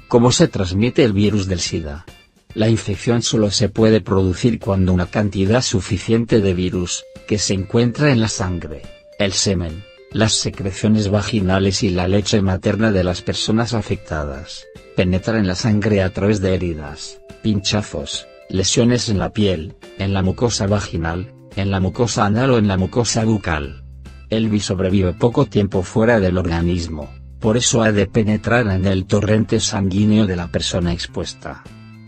¿Cómo se transmite el virus del SIDA? La infección solo se puede producir cuando una cantidad suficiente de virus, que se encuentra en la sangre, el semen, las secreciones vaginales y la leche materna de las personas afectadas, penetra en la sangre a través de heridas, pinchazos, lesiones en la piel, en la mucosa vaginal, en la mucosa anal o en la mucosa bucal. El virus sobrevive poco tiempo fuera del organismo, por eso ha de penetrar en el torrente sanguíneo de la persona expuesta.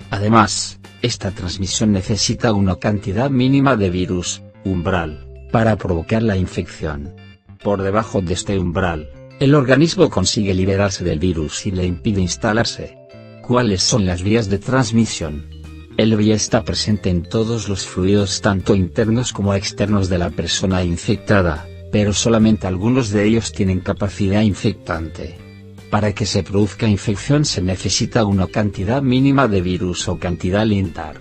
Además, esta transmisión necesita una cantidad mínima de virus, umbral, para provocar la infección. Por debajo de este umbral, el organismo consigue liberarse del virus y le impide instalarse. ¿Cuáles son las vías de transmisión? El virus está presente en todos los fluidos tanto internos como externos de la persona infectada, pero solamente algunos de ellos tienen capacidad infectante. Para que se produzca infección se necesita una cantidad mínima de virus o cantidad limitar.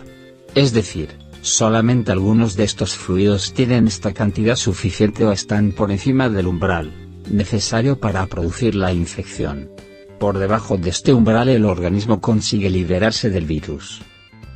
Es decir, solamente algunos de estos fluidos tienen esta cantidad suficiente o están por encima del umbral, necesario para producir la infección. Por debajo de este umbral el organismo consigue liberarse del virus.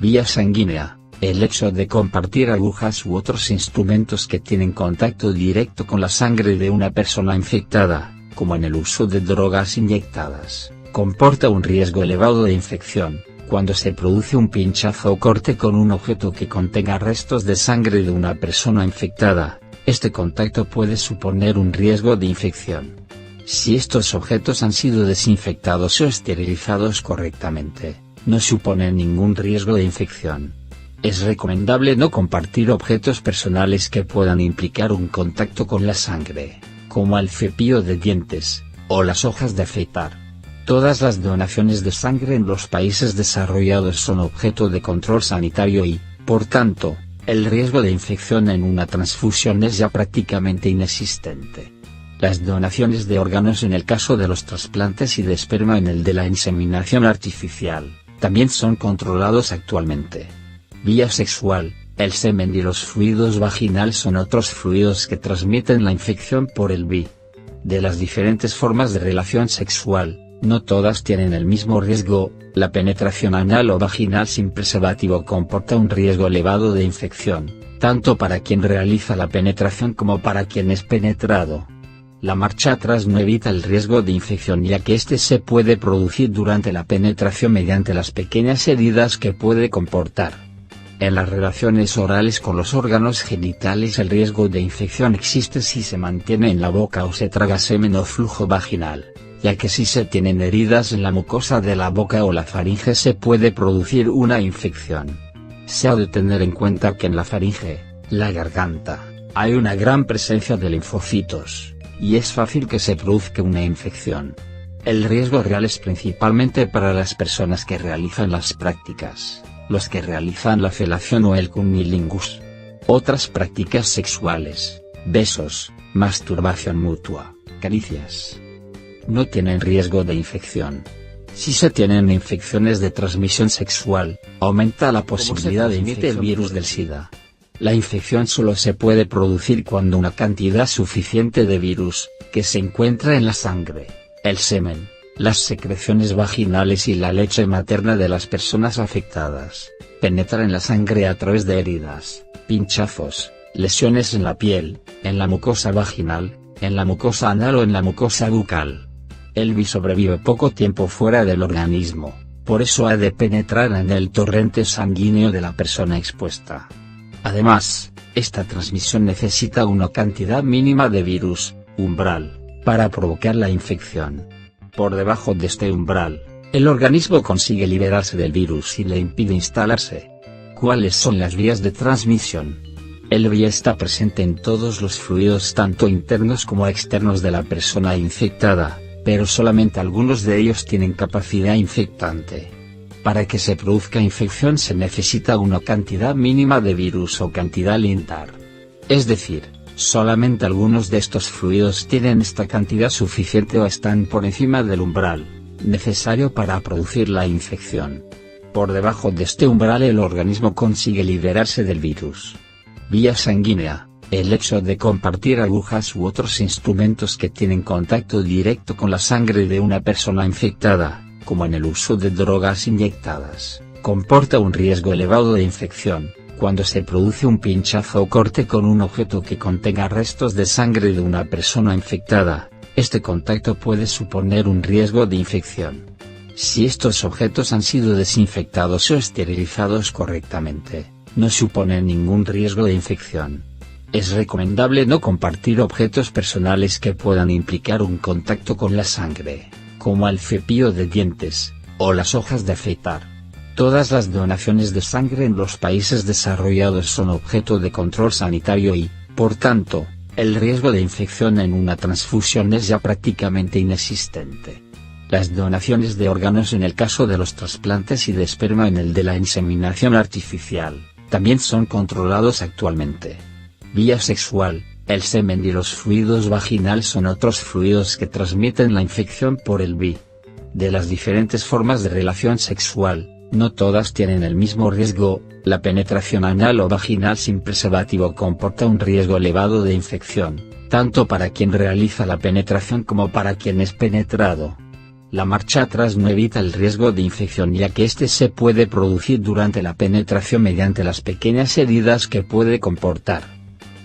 Vía sanguínea. El hecho de compartir agujas u otros instrumentos que tienen contacto directo con la sangre de una persona infectada, como en el uso de drogas inyectadas, comporta un riesgo elevado de infección. Cuando se produce un pinchazo o corte con un objeto que contenga restos de sangre de una persona infectada, este contacto puede suponer un riesgo de infección. Si estos objetos han sido desinfectados o esterilizados correctamente, no suponen ningún riesgo de infección. Es recomendable no compartir objetos personales que puedan implicar un contacto con la sangre, como el cepillo de dientes, o las hojas de afeitar. Todas las donaciones de sangre en los países desarrollados son objeto de control sanitario y, por tanto, el riesgo de infección en una transfusión es ya prácticamente inexistente. Las donaciones de órganos en el caso de los trasplantes y de esperma en el de la inseminación artificial, también son controlados actualmente. Vía sexual. El semen y los fluidos vaginales son otros fluidos que transmiten la infección por el VIH. De las diferentes formas de relación sexual, no todas tienen el mismo riesgo. La penetración anal o vaginal sin preservativo comporta un riesgo elevado de infección, tanto para quien realiza la penetración como para quien es penetrado. La marcha atrás no evita el riesgo de infección ya que este se puede producir durante la penetración mediante las pequeñas heridas que puede comportar. En las relaciones orales con los órganos genitales el riesgo de infección existe si se mantiene en la boca o se traga semen o flujo vaginal, ya que si se tienen heridas en la mucosa de la boca o la faringe se puede producir una infección. Se ha de tener en cuenta que en la faringe, la garganta, hay una gran presencia de linfocitos, y es fácil que se produzca una infección. El riesgo real es principalmente para las personas que realizan las prácticas, los que realizan la felación o el cunnilingus. Otras prácticas sexuales, besos, masturbación mutua, caricias, no tienen riesgo de infección. Si se tienen infecciones de transmisión sexual, aumenta la posibilidad de infectar el virus del SIDA. La infección solo se puede producir cuando una cantidad suficiente de virus, que se encuentra en la sangre, el semen, las secreciones vaginales y la leche materna de las personas afectadas, penetra en la sangre a través de heridas, pinchazos, lesiones en la piel, en la mucosa vaginal, en la mucosa anal o en la mucosa bucal. El virus sobrevive poco tiempo fuera del organismo, por eso ha de penetrar en el torrente sanguíneo de la persona expuesta. Además, esta transmisión necesita una cantidad mínima de virus, umbral, para provocar la infección. Por debajo de este umbral, el organismo consigue liberarse del virus y le impide instalarse. ¿Cuáles son las vías de transmisión? El virus está presente en todos los fluidos tanto internos como externos de la persona infectada, pero solamente algunos de ellos tienen capacidad infectante. Para que se produzca infección se necesita una cantidad mínima de virus o cantidad limitar. Es decir, solamente algunos de estos fluidos tienen esta cantidad suficiente o están por encima del umbral, necesario para producir la infección. Por debajo de este umbral el organismo consigue liberarse del virus. Vía sanguínea. El hecho de compartir agujas u otros instrumentos que tienen contacto directo con la sangre de una persona infectada, como en el uso de drogas inyectadas, comporta un riesgo elevado de infección. Cuando se produce un pinchazo o corte con un objeto que contenga restos de sangre de una persona infectada, este contacto puede suponer un riesgo de infección. Si estos objetos han sido desinfectados o esterilizados correctamente, no suponen ningún riesgo de infección. Es recomendable no compartir objetos personales que puedan implicar un contacto con la sangre, como el cepillo de dientes, o las hojas de afeitar. Todas las donaciones de sangre en los países desarrollados son objeto de control sanitario y, por tanto, el riesgo de infección en una transfusión es ya prácticamente inexistente. Las donaciones de órganos en el caso de los trasplantes y de esperma en el de la inseminación artificial, también son controlados actualmente. Vía sexual, el semen y los fluidos vaginales son otros fluidos que transmiten la infección por el VIH. De las diferentes formas de relación sexual, no todas tienen el mismo riesgo. La penetración anal o vaginal sin preservativo comporta un riesgo elevado de infección, tanto para quien realiza la penetración como para quien es penetrado. La marcha atrás no evita el riesgo de infección ya que este se puede producir durante la penetración mediante las pequeñas heridas que puede comportar.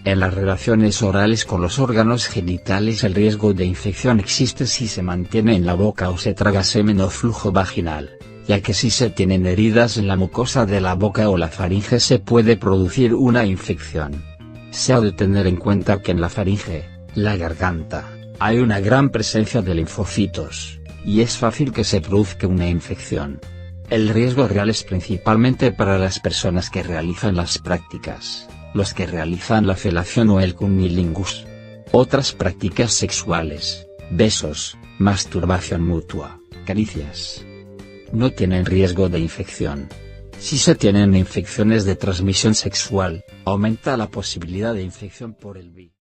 En las relaciones orales con los órganos genitales el riesgo de infección existe si se mantiene en la boca o se traga semen o flujo vaginal, ya que si se tienen heridas en la mucosa de la boca o la faringe se puede producir una infección. Se ha de tener en cuenta que en la faringe, la garganta, hay una gran presencia de linfocitos, y es fácil que se produzca una infección. El riesgo real es principalmente para las personas que realizan las prácticas, los que realizan la felación o el cunnilingus. Otras prácticas sexuales, besos, masturbación mutua, caricias, no tienen riesgo de infección. Si se tienen infecciones de transmisión sexual, aumenta la posibilidad de infección por el VIH.